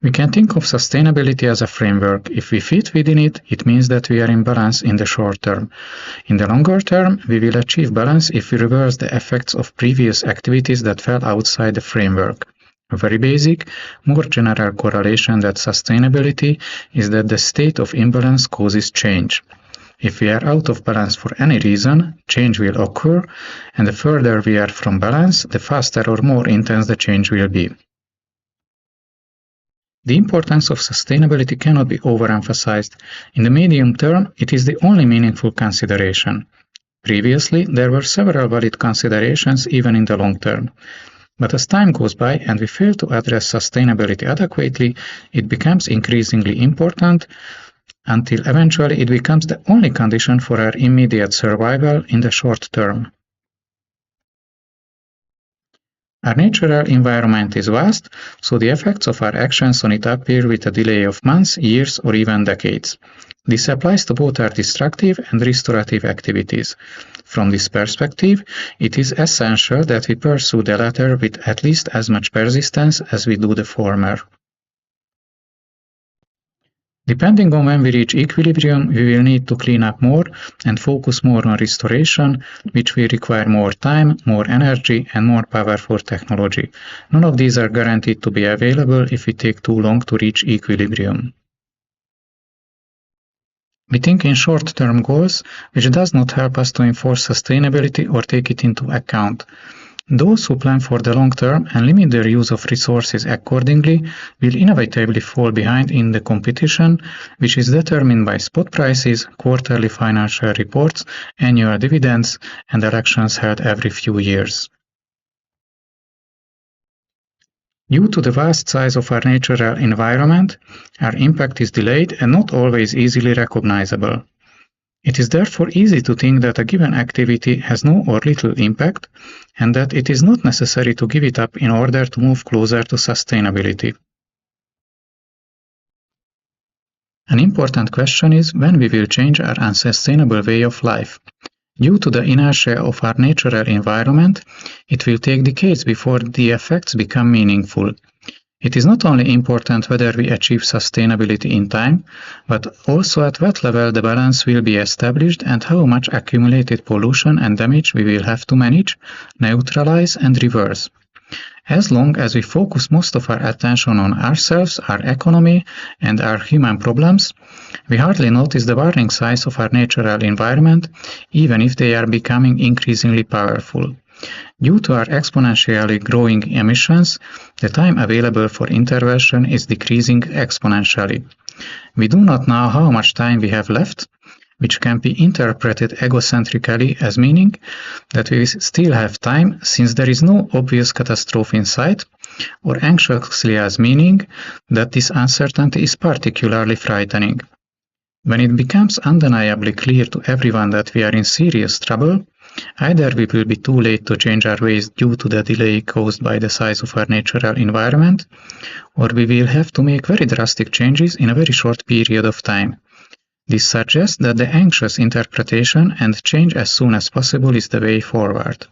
We can think of sustainability as a framework. If we fit within it, it means that we are in balance in the short term. In the longer term, we will achieve balance if we reverse the effects of previous activities that fell outside the framework. A very basic, more general correlation that sustainability is that the state of imbalance causes change. If we are out of balance for any reason, change will occur, and the further we are from balance, the faster or more intense the change will be. The importance of sustainability cannot be overemphasized. In the medium term, it is the only meaningful consideration. Previously, there were several valid considerations even in the long term. But as time goes by and we fail to address sustainability adequately, it becomes increasingly important until eventually it becomes the only condition for our immediate survival in the short term. Our natural environment is vast, so the effects of our actions on it appear with a delay of months, years, or even decades. This applies to both our destructive and restorative activities. From this perspective, it is essential that we pursue the latter with at least as much persistence as we do the former. Depending on when we reach equilibrium, we will need to clean up more and focus more on restoration, which will require more time, more energy, and more powerful technology. None of these are guaranteed to be available if we take too long to reach equilibrium. We think in short-term goals, which does not help us to enforce sustainability or take it into account. Those who plan for the long term and limit their use of resources accordingly will inevitably fall behind in the competition, which is determined by spot prices, quarterly financial reports, annual dividends, and elections held every few years. Due to the vast size of our natural environment, our impact is delayed and not always easily recognizable. It is therefore easy to think that a given activity has no or little impact, and that it is not necessary to give it up in order to move closer to sustainability. An important question is when we will change our unsustainable way of life. Due to the inertia of our natural environment, it will take decades before the effects become meaningful. It is not only important whether we achieve sustainability in time, but also at what level the balance will be established and how much accumulated pollution and damage we will have to manage, neutralize, and reverse. As long as we focus most of our attention on ourselves, our economy, and our human problems, we hardly notice the warning signs of our natural environment, even if they are becoming increasingly powerful. Due to our exponentially growing emissions, the time available for intervention is decreasing exponentially. We do not know how much time we have left, which can be interpreted egocentrically as meaning that we still have time since there is no obvious catastrophe in sight, or anxiously as meaning that this uncertainty is particularly frightening. When it becomes undeniably clear to everyone that we are in serious trouble, either we will be too late to change our ways due to the delay caused by the size of our natural environment, or we will have to make very drastic changes in a very short period of time. This suggests that the anxious interpretation and change as soon as possible is the way forward.